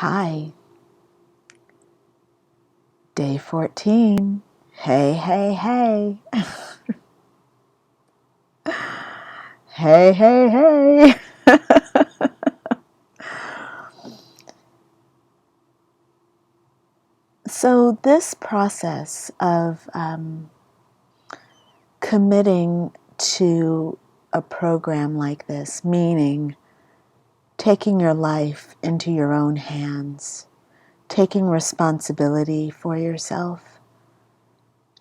Hi, day 14. Hey, hey, hey. Hey, hey, hey. So, this process of committing to a program like this, meaning taking your life into your own hands, taking responsibility for yourself,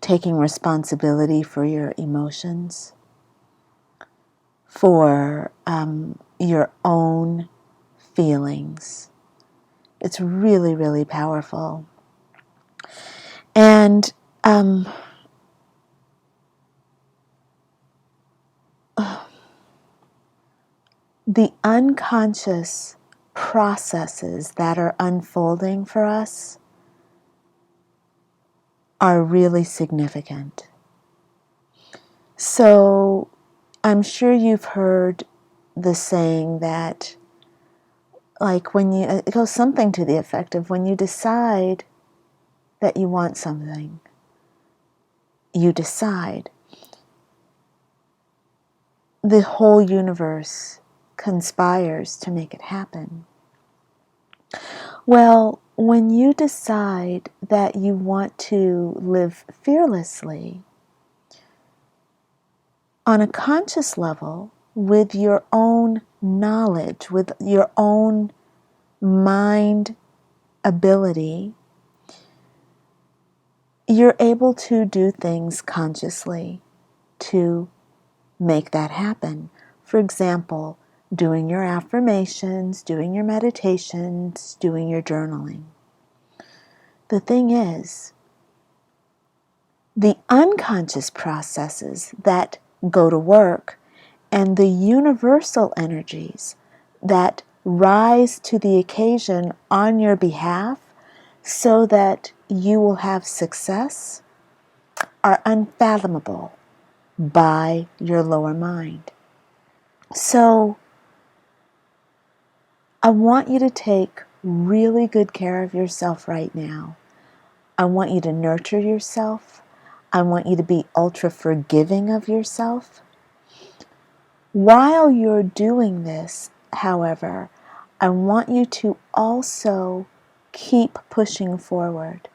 taking responsibility for your emotions, for your own feelings. It's really, really powerful. And the unconscious processes that are unfolding for us are really significant. So I'm sure you've heard the saying that, like, it goes something to the effect of when you decide that you want something, you decide. The whole universe conspires to make it happen. Well, when you decide that you want to live fearlessly, on a conscious level, with your own knowledge, with your own mind ability, you're able to do things consciously to make that happen. For example, doing your affirmations, doing your meditations, doing your journaling. The thing is, the unconscious processes that go to work and the universal energies that rise to the occasion on your behalf so that you will have success are unfathomable by your lower mind. So I want you to take really good care of yourself right now. I want you to nurture yourself. I want you to be ultra forgiving of yourself. While you're doing this, however, I want you to also keep pushing forward.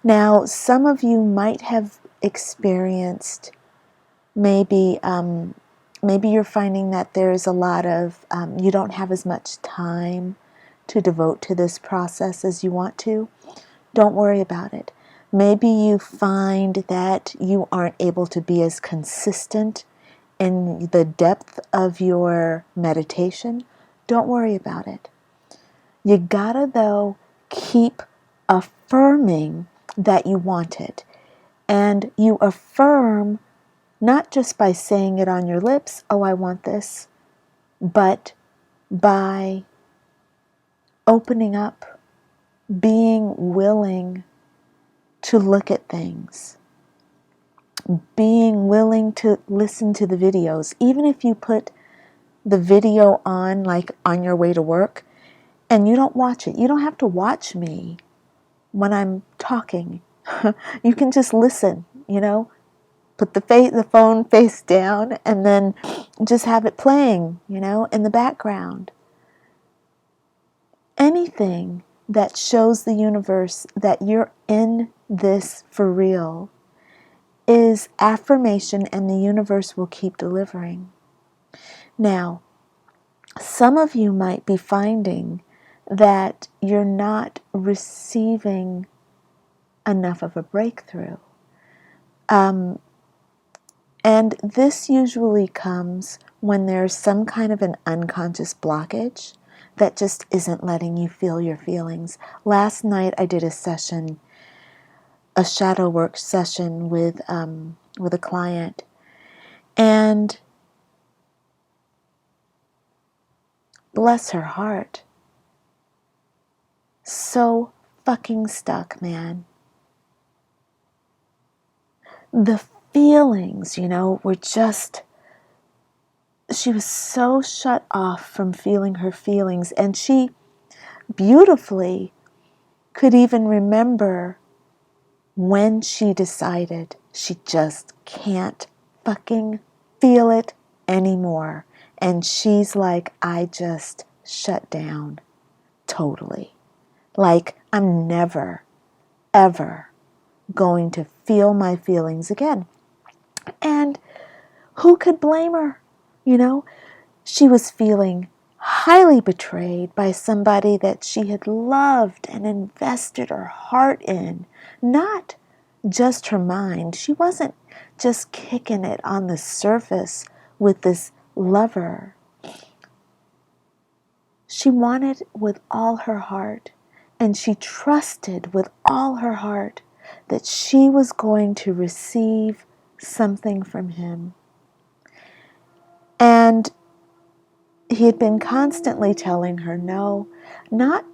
Now, some of you might have experienced maybe you're finding that there's a lot of, you don't have as much time to devote to this process as you want to. Don't worry about it. Maybe you find that you aren't able to be as consistent in the depth of your meditation. Don't worry about it. You gotta, though, keep affirming that you want it. And you affirm not just by saying it on your lips, oh, I want this, but by opening up, being willing to look at things, being willing to listen to the videos. Even if you put the video on, like on your way to work, and you don't watch it, you don't have to watch me when I'm talking. You can just listen, put the phone face down and then just have it playing, in the background. Anything that shows the universe that you're in this for real is affirmation, and the universe will keep delivering. Now, some of you might be finding that you're not receiving enough of a breakthrough. And this usually comes when there's some kind of an unconscious blockage that just isn't letting you feel your feelings. Last night I did a shadow work session with a client, and bless her heart, so fucking stuck, man. The feelings, were just, she was so shut off from feeling her feelings, and she beautifully could even remember when she decided she just can't fucking feel it anymore. And she's like, I just shut down totally. Like, I'm never, ever going to feel my feelings again. And who could blame her? You know, she was feeling highly betrayed by somebody that she had loved and invested her heart in, not just her mind. She wasn't just kicking it on the surface with this lover. She wanted with all her heart, and she trusted with all her heart that she was going to receive something from him. And he had been constantly telling her no, not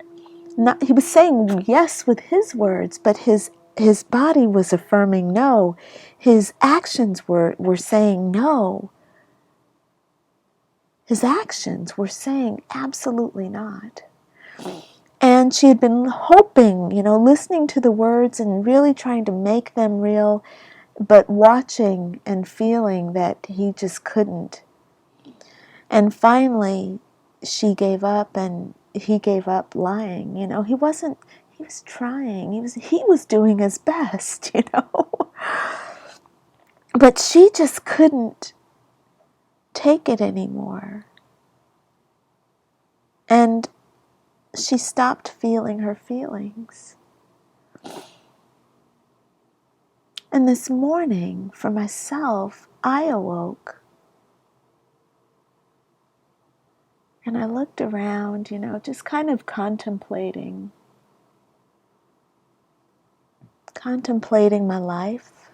he was saying yes with his words, but his body was affirming no. His actions were saying no. His actions were saying absolutely not. And she had been hoping, listening to the words and really trying to make them real, but watching and feeling that he just couldn't. And finally, she gave up and he gave up lying. He was trying. He was doing his best, But she just couldn't take it anymore. And she stopped feeling her feelings. And this morning, for myself, I awoke. And I looked around, just kind of contemplating my life.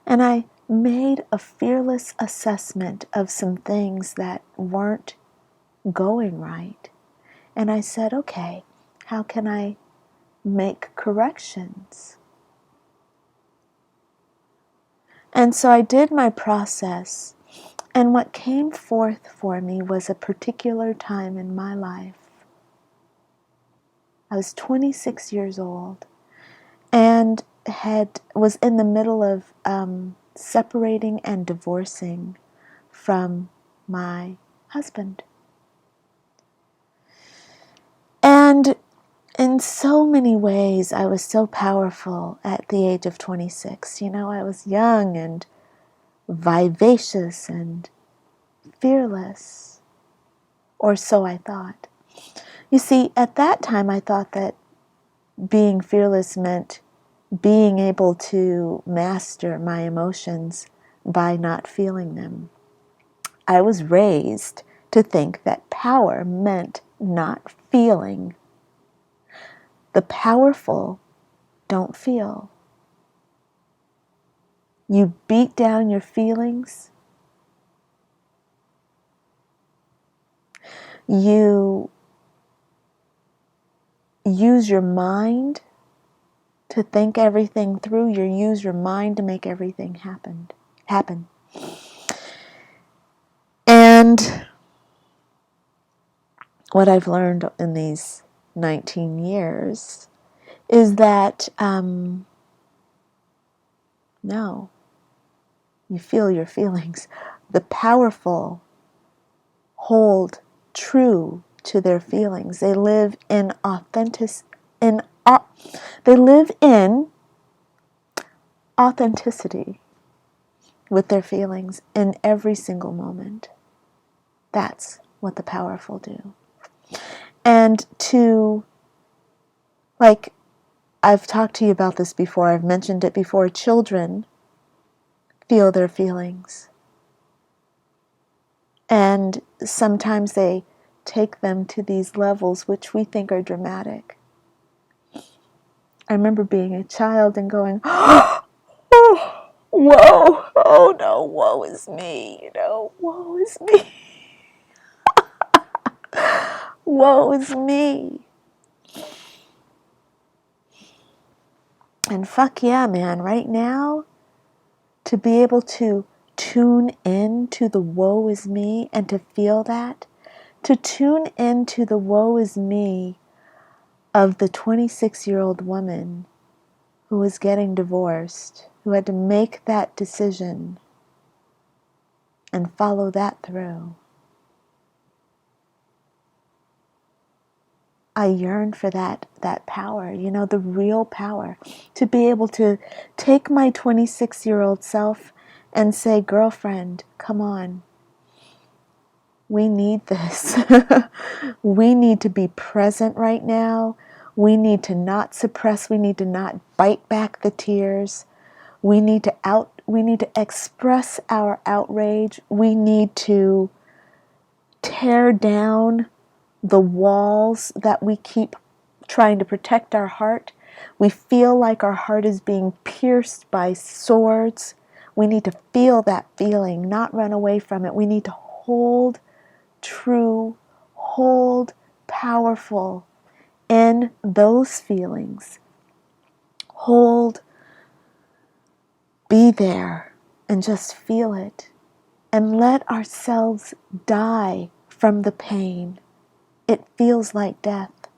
And I made a fearless assessment of some things that weren't going right. And I said, okay, how can I make corrections? And so I did my process. And what came forth for me was a particular time in my life. I was 26 years old and was in the middle of separating and divorcing from my husband. And in so many ways, I was so powerful at the age of 26. I was young and vivacious and fearless, or so I thought. You see, at that time, I thought that being fearless meant being able to master my emotions by not feeling them. I was raised to think that power meant not feeling. The powerful don't feel. You beat down your feelings. You use your mind to think everything through. You use your mind to make everything happen. And what I've learned in these 19 years is that no, you feel your feelings. The powerful hold true to their feelings. They live in authenticity with their feelings in every single moment. That's what the powerful do. And I've talked to you about this before, I've mentioned it before, children feel their feelings. And sometimes they take them to these levels which we think are dramatic. I remember being a child and going, oh, whoa, oh no, woe is me, woe is me. Woe is me. And fuck yeah, man, right now, to be able to tune in to the woe is me and to feel that to tune into the woe is me of the 26-year-old woman who was getting divorced, who had to make that decision and follow that through. I yearn for that power, the real power, to be able to take my 26-year-old self and say, girlfriend, come on. We need this. We need to be present right now. We need to not suppress. We need to not bite back the tears. We need to express our outrage. We need to tear down the walls that we keep trying to protect our heart. We feel like our heart is being pierced by swords. We need to feel that feeling, not run away from it. We need to hold true, hold powerful in those feelings. Hold, be there, and just feel it. And let ourselves die from the pain. It feels like death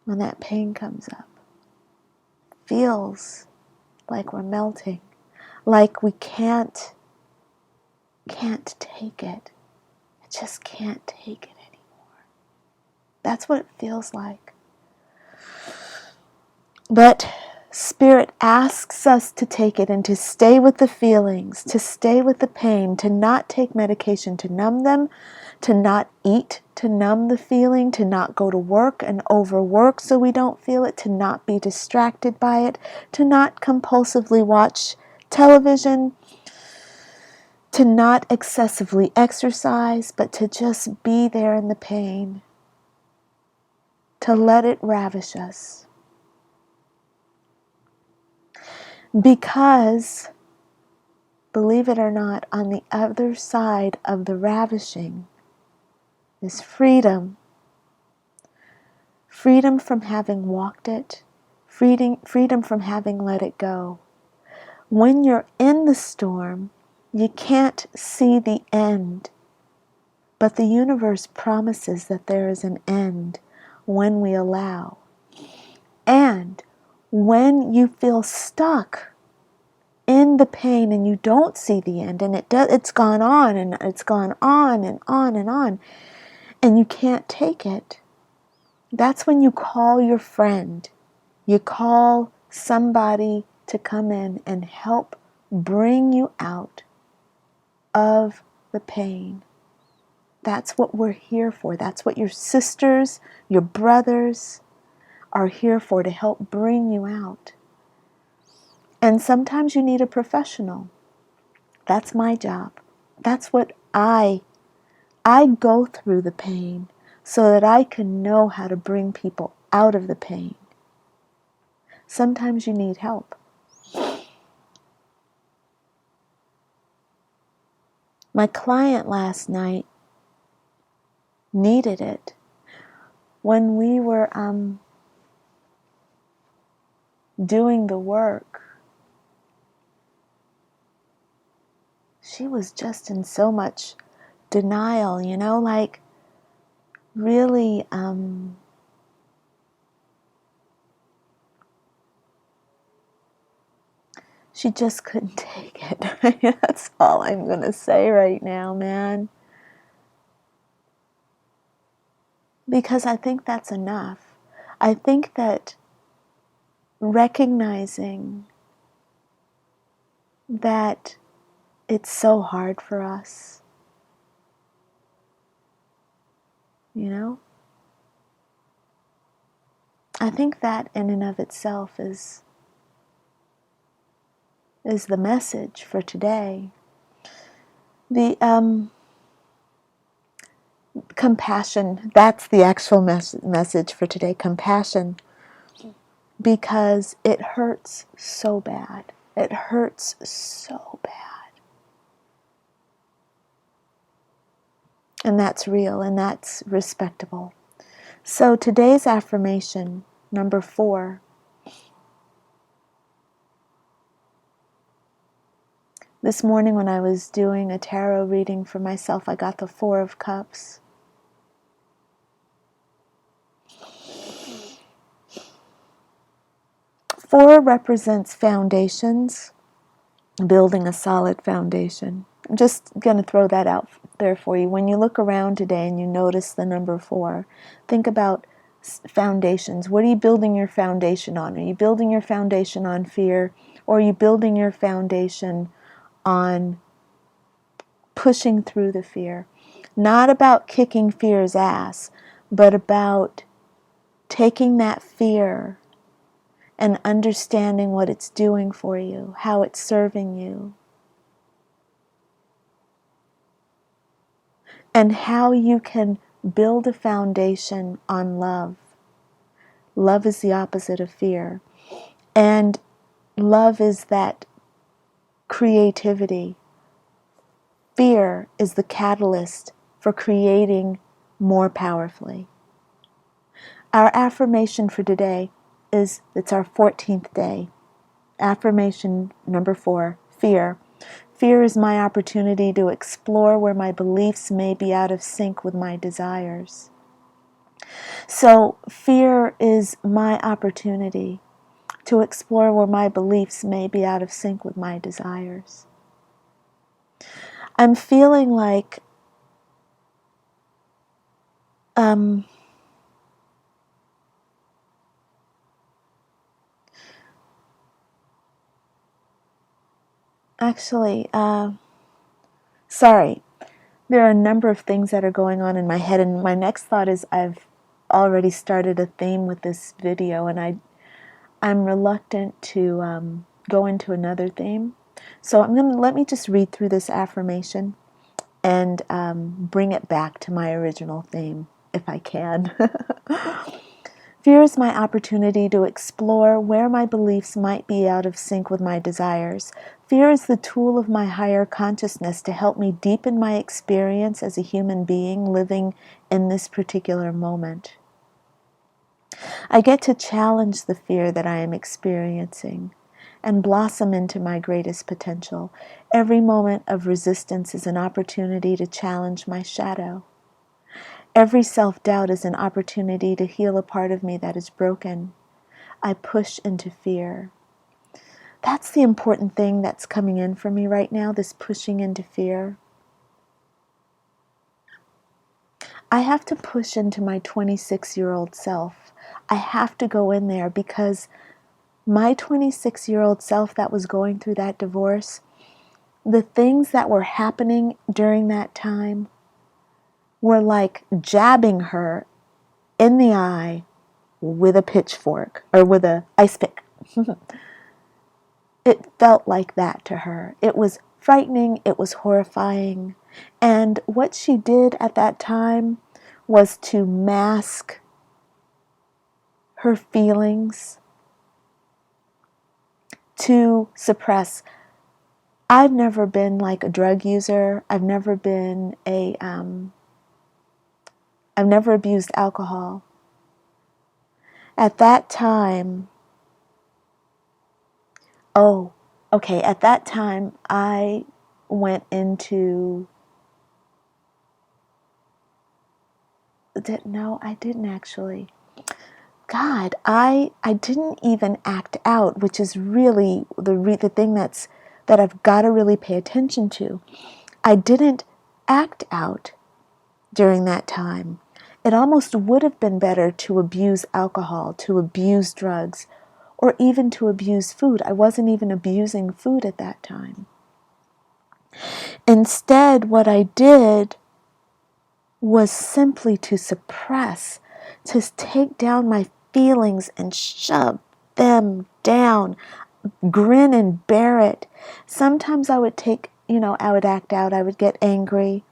when that pain comes up. Feels like we're melting, like we can't take it. I just can't take it anymore. That's what it feels like. But Spirit asks us to take it and to stay with the feelings, to stay with the pain, to not take medication to numb them, to not eat to numb the feeling, to not go to work and overwork so we don't feel it, to not be distracted by it, to not compulsively watch television, to not excessively exercise, but to just be there in the pain, to let it ravish us. Because, believe it or not, on the other side of the ravishing is freedom. Freedom from having walked it. Freedom from having let it go. When you're in the storm, you can't see the end. But the universe promises that there is an end when we allow. And when you feel stuck in the pain and you don't see the end, and it's gone on and it's gone on and on and on, and you can't take it, that's when you call your friend. You call somebody to come in and help bring you out of the pain. That's what we're here for. That's what your sisters, your brothers are here for, to help bring you out. And sometimes you need a professional. That's my job. That's what I go through the pain so that I can know how to bring people out of the pain. Sometimes you need help. My client last night needed it. When we were doing the work, she was just in so much denial, like really she just couldn't take it. That's all I'm going to say right now, man. Because I think that's enough. I think that recognizing that it's so hard for us, I think that in and of itself is the message for today. The compassion, that's the actual message for today, compassion, because it hurts so bad. It hurts so bad. And that's real and that's respectable. So today's affirmation, number 4, This morning when I was doing a tarot reading for myself, I got the Four of Cups. Four represents foundations, building a solid foundation. I'm just going to throw that out there for you. When you look around today and you notice the number 4, think about foundations. What are you building your foundation on? Are you building your foundation on fear, or are you building your foundation on pushing through the fear? Not about kicking fear's ass, but about taking that fear and understanding what it's doing for you, how it's serving you, and how you can build a foundation on love. Love is the opposite of fear. And love is that creativity. Fear is the catalyst for creating more powerfully. Our affirmation for today is, it's our 14th day. Affirmation number 4, fear. Fear is my opportunity to explore where my beliefs may be out of sync with my desires. So fear is my opportunity to explore where my beliefs may be out of sync with my desires. I'm feeling like sorry, there are a number of things that are going on in my head, and my next thought is I've already started a theme with this video, and I'm reluctant to go into another theme. So let me just read through this affirmation and bring it back to my original theme, if I can. Fear is my opportunity to explore where my beliefs might be out of sync with my desires. Fear is the tool of my higher consciousness to help me deepen my experience as a human being living in this particular moment. I get to challenge the fear that I am experiencing and blossom into my greatest potential. Every moment of resistance is an opportunity to challenge my shadow. Every self-doubt is an opportunity to heal a part of me that is broken. I push into fear. That's the important thing that's coming in for me right now, this pushing into fear. I have to push into my 26-year-old self. I have to go in there because my 26-year-old self that was going through that divorce, the things that were happening during that time were like jabbing her in the eye with a pitchfork or with an ice pick. It felt like that to her. It was frightening. It was horrifying. And what she did at that time was to mask her feelings, to suppress. I've never been like a drug user. I've never abused alcohol. At that time, at that time I went into, no, I didn't actually. God, I didn't even act out, which is really the thing that I've got to really pay attention to. I didn't act out during that time. It almost would have been better to abuse alcohol, to abuse drugs, or even to abuse food. I wasn't even abusing food at that time. Instead, what I did was simply to suppress, to take down my feelings and shove them down, grin and bear it. Sometimes I would I would act out, I would get angry.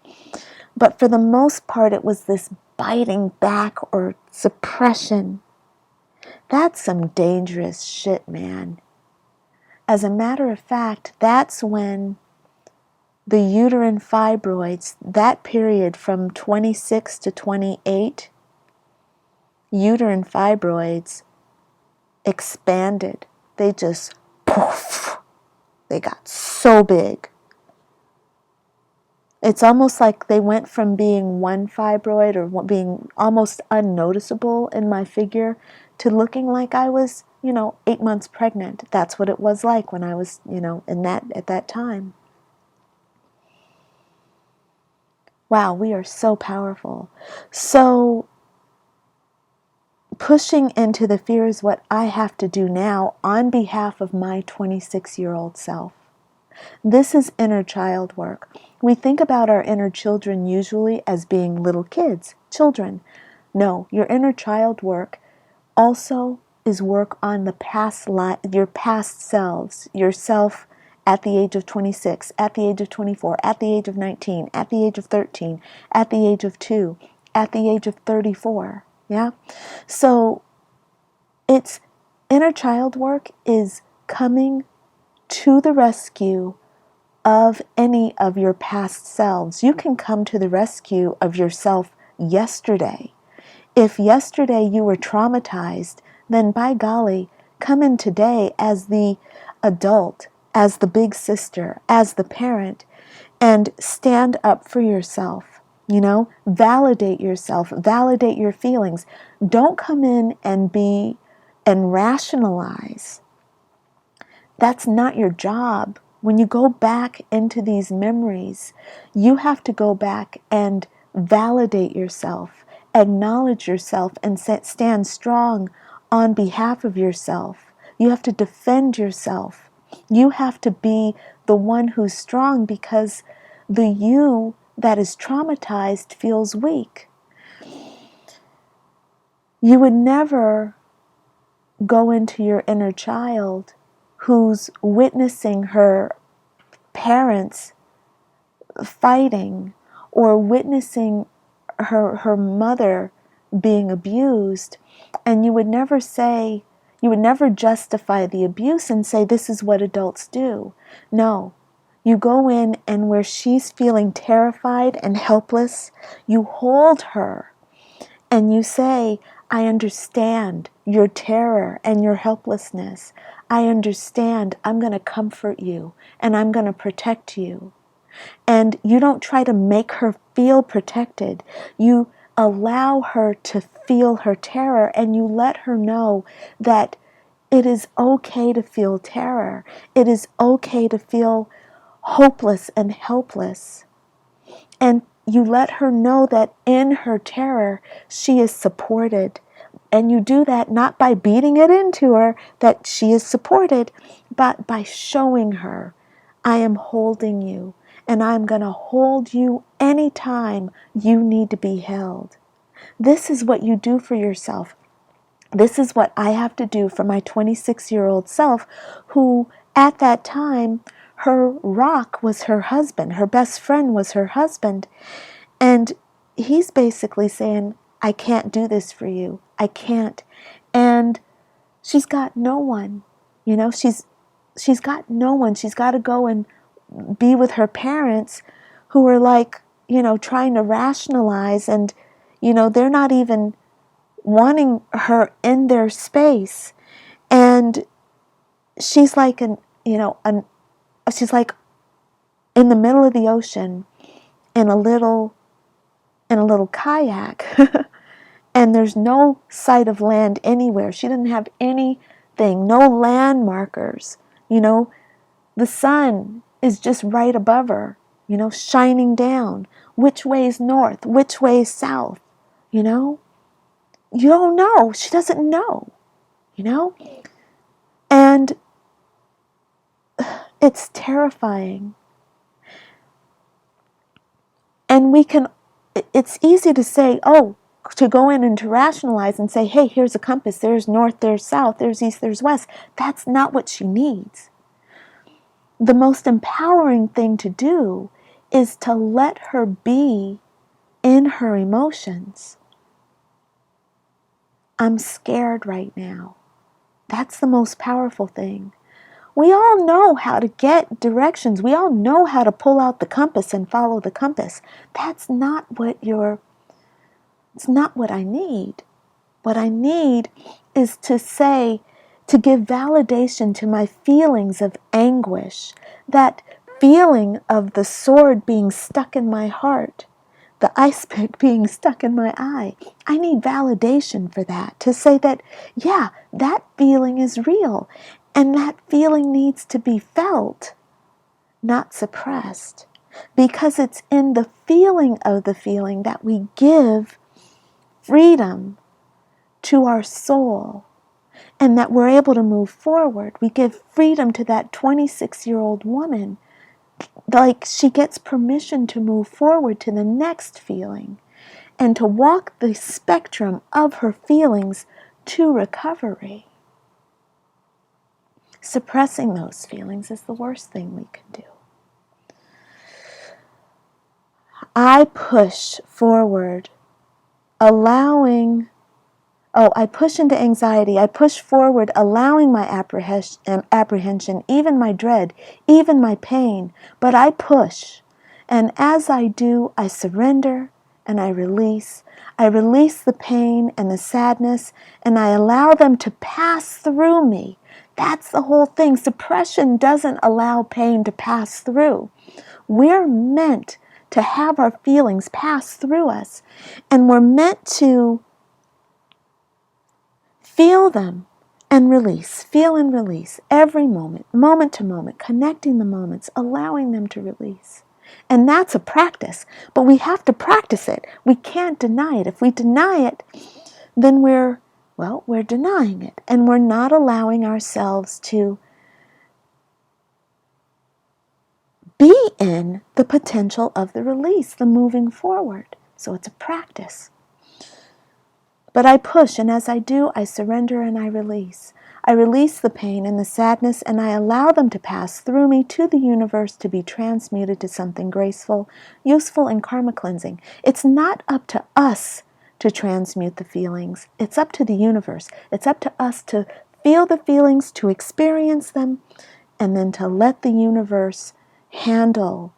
But for the most part, it was this biting back or suppression. That's some dangerous shit, man. As a matter of fact, that's when the uterine fibroids, that period from 26 to 28, uterine fibroids expanded. They just, poof, they got so big. It's almost like they went from being one fibroid or being almost unnoticeable in my figure to looking like I was, 8 months pregnant. That's what it was like when I was, at that time. Wow, we are so powerful. So pushing into the fear is what I have to do now on behalf of my 26-year-old self. This is inner child work. We think about our inner children usually as being little kids, children. No, your inner child work also is work on your past selves, yourself at the age of 26, at the age of 24, at the age of 19, at the age of 13, at the age of 2, at the age of 34. Yeah? So it's inner child work is coming to the rescue of any of your past selves. You can come to the rescue of yourself yesterday. If yesterday you were traumatized, then by golly, come in today as the adult, as the big sister, as the parent, and stand up for yourself. Validate yourself, validate your feelings. Don't come in and rationalize. That's not your job. When you go back into these memories, you have to go back and validate yourself, acknowledge yourself, and stand strong on behalf of yourself. You have to defend yourself. You have to be the one who's strong because the you that is traumatized feels weak. You would never go into your inner child who's witnessing her parents fighting or witnessing her mother being abused, and you would never justify the abuse and say this is what adults do. No, you go in, and where she's feeling terrified and helpless, you hold her and you say, I understand your terror and your helplessness. I understand. I'm going to comfort you and I'm going to protect you. And you don't try to make her feel protected. You allow her to feel her terror, and you let her know that it is okay to feel terror. It is okay to feel hopeless and helpless. And you let her know that in her terror, she is supported. And you do that not by beating it into her that she is supported, but by showing her, I am holding you, and I'm going to hold you anytime you need to be held. This is what you do for yourself. This is what I have to do for my 26-year-old self, who at that time, her rock was her husband. Her best friend was her husband. And he's basically saying, I can't do this for you. I can't. And she's got no one. She's got no one. She's got to go and be with her parents who are like, trying to rationalize, and, they're not even wanting her in their space. And she's like she's like in the middle of the ocean in a little kayak and there's no sight of land anywhere. She didn't have anything, no land markers. The sun is just right above her, shining down. Which way is north? Which way is south? You don't know. She doesn't know, And it's terrifying. And it's easy to say, to go in and to rationalize and say, hey, here's a compass. There's north, there's south, there's east, there's west. That's not what she needs. The most empowering thing to do is to let her be in her emotions. I'm scared right now. That's the most powerful thing. We all know how to get directions. We all know how to pull out the compass and follow the compass. That's not it's not what I need. What I need is to give validation to my feelings of anguish. That feeling of the sword being stuck in my heart, the ice pick being stuck in my eye. I need validation for that, to say that, yeah, that feeling is real, and that feeling needs to be felt, not suppressed, because it's in the feeling of the feeling that we give freedom to our soul, and that we're able to move forward. We give freedom to that 26-year-old woman, like she gets permission to move forward to the next feeling and to walk the spectrum of her feelings to recovery. Suppressing those feelings is the worst thing we can do. I push forward, I push into anxiety. I push forward, allowing my apprehension, even my dread, even my pain. But I push. And as I do, I surrender and I release. I release the pain and the sadness, and I allow them to pass through me. That's the whole thing. Suppression doesn't allow pain to pass through. We're meant to have our feelings pass through us, and we're meant to feel them and release, feel and release every moment, moment to moment, connecting the moments, allowing them to release. And that's a practice, but we have to practice it. We can't deny it. If we deny it, then we're denying it, and we're not allowing ourselves to be in the potential of the release, the moving forward. So it's a practice. But I push, and as I do, I surrender and I release. I release the pain and the sadness, and I allow them to pass through me to the universe to be transmuted to something graceful, useful, and karma cleansing. It's not up to us to transmute the feelings. It's up to the universe. It's up to us to feel the feelings, to experience them, and then to let the universe handle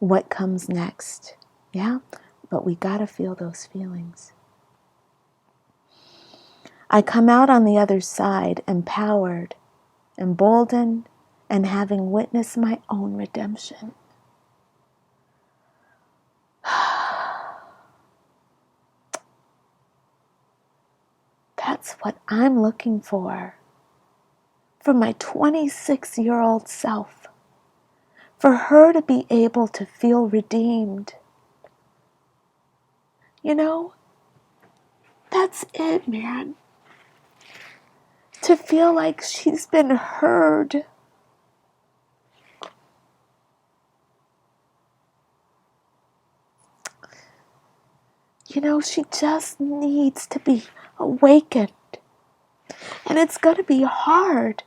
what comes next. Yeah? But we gotta feel those feelings. I come out on the other side empowered, emboldened, and having witnessed my own redemption. That's what I'm looking for my 26-year-old self, for her to be able to feel redeemed. You know, that's it, man. To feel like she's been heard. You know, she just needs to be awakened. And it's going to be hard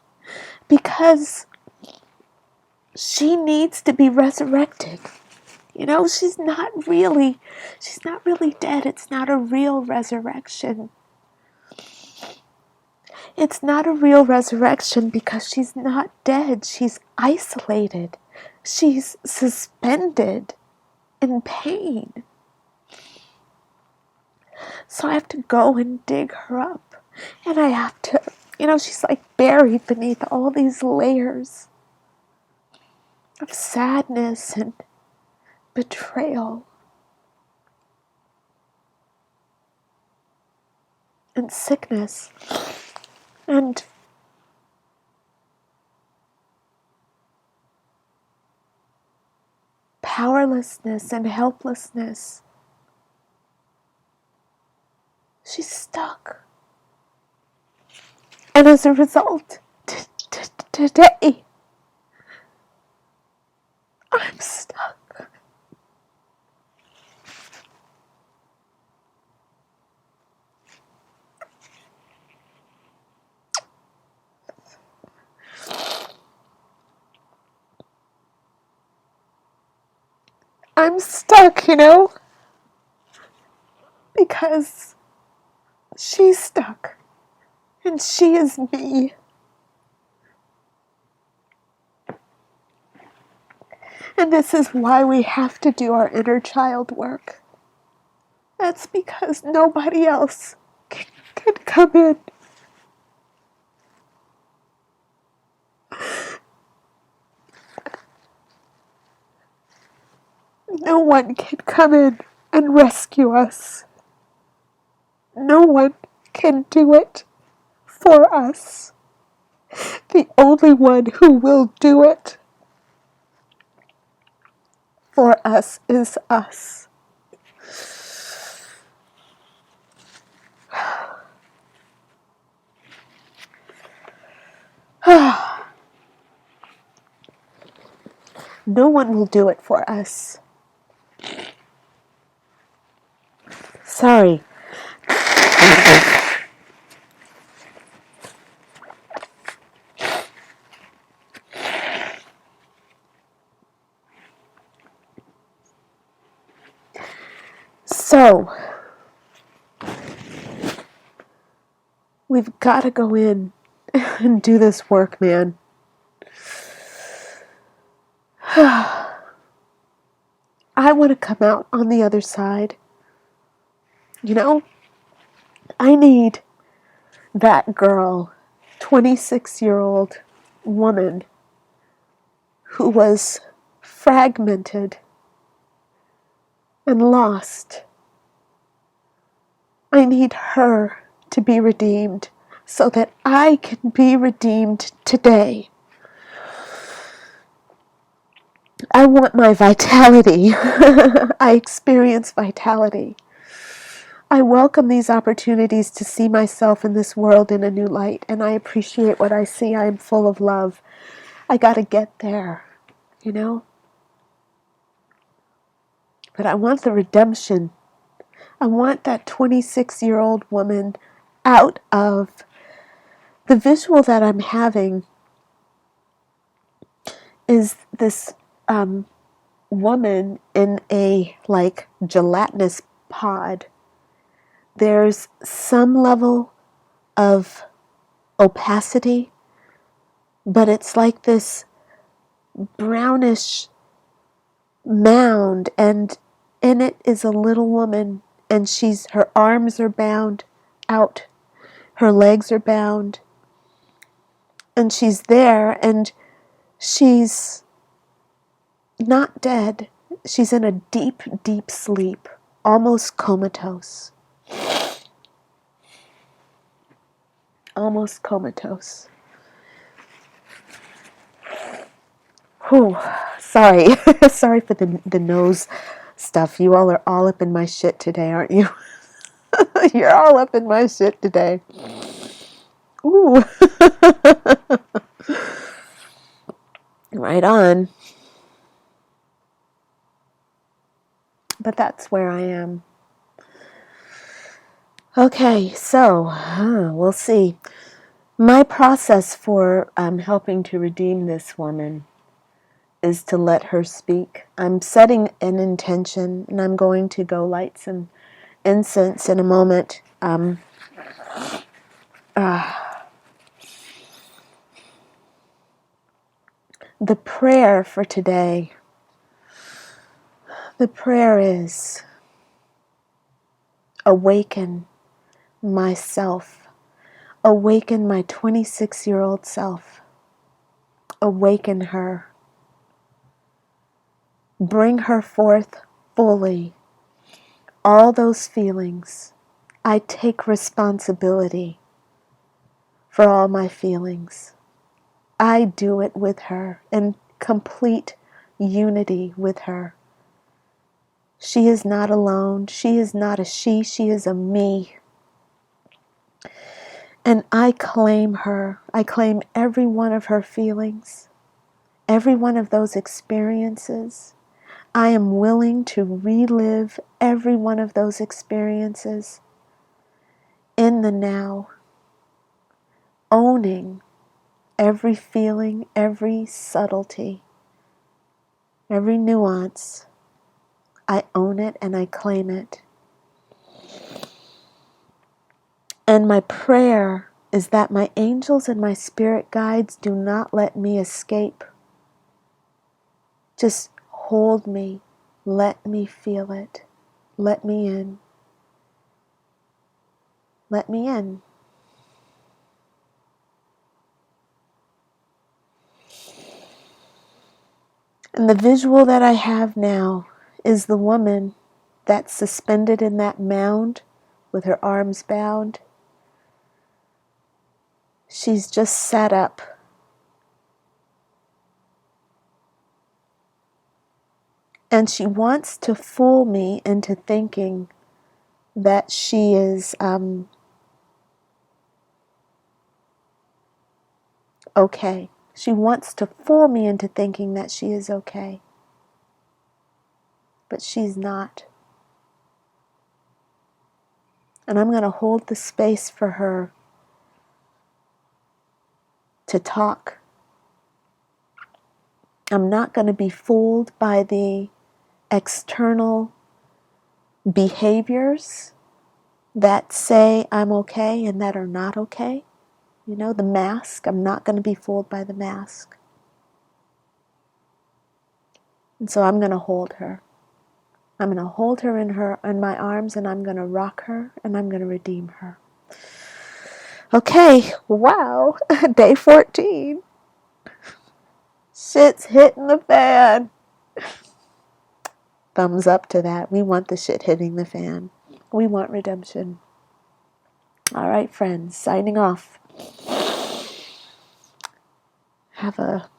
because she needs to be resurrected. You know, she's not really dead. It's not a real resurrection. It's not a real resurrection because she's not dead. She's isolated. She's suspended in pain. So I have to go and dig her up. And I have to, she's like buried beneath all these layers of sadness and betrayal and sickness and powerlessness and helplessness. She's stuck. And as a result, today, I'm stuck. I'm stuck, because she's stuck. And she is me. And this is why we have to do our inner child work. That's because nobody else can come in. No one can come in and rescue us. No one can do it for us. The only one who will do it for us is us. No one will do it for us. Sorry. So, we've got to go in and do this work, man. I want to come out on the other side. You know, I need that girl, 26-year-old woman who was fragmented and lost. I need her to be redeemed so that I can be redeemed today. I want my vitality. I experience vitality. I welcome these opportunities to see myself in this world in a new light, and I appreciate what I see. I am full of love. I got to get there, you know? But I want the redemption. I want that 26-year-old woman out of the visual that I'm having is this woman in a gelatinous pod. There's some level of opacity, but it's like this brownish mound, and in it is a little woman, and her arms are bound out, her legs are bound, and she's there, and she's not dead. She's in a deep, deep sleep, almost comatose. Almost comatose. Whew, sorry. Sorry for the nose stuff. You all are all up in my shit today, aren't you? You're all up in my shit today. Ooh. Right on. But that's where I am. Okay, so we'll see. My process for helping to redeem this woman is to let her speak. I'm setting an intention, and I'm going to go light some incense in a moment. The prayer for today, the prayer is, awaken myself, awaken my 26-year-old self, awaken her, bring her forth fully, all those feelings. I take responsibility for all my feelings. I do it with her in complete unity with her. She is not alone. She is not a she. She is a me. And I claim her. I claim every one of her feelings, every one of those experiences. I am willing to relive every one of those experiences in the now, owning every feeling, every subtlety, every nuance. I own it and I claim it. And my prayer is that my angels and my spirit guides do not let me escape. Just hold me. Let me feel it. Let me in. Let me in. And the visual that I have now is the woman that's suspended in that mound with her arms bound. She's just sat up. And she wants to fool me into thinking that she is okay. She wants to fool me into thinking that she is okay. But she's not. And I'm going to hold the space for her to talk. I'm not going to be fooled by the external behaviors that say I'm okay and that are not okay. You know, the mask. I'm not going to be fooled by the mask. And so I'm going to hold her. I'm going to hold her in my arms, and I'm going to rock her, and I'm going to redeem her. Okay, wow, day 14. Shit's hitting the fan. Thumbs up to that. We want the shit hitting the fan. We want redemption. All right, friends, signing off. Have a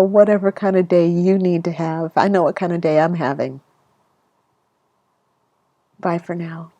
whatever kind of day you need to have. I know what kind of day I'm having. Bye for now.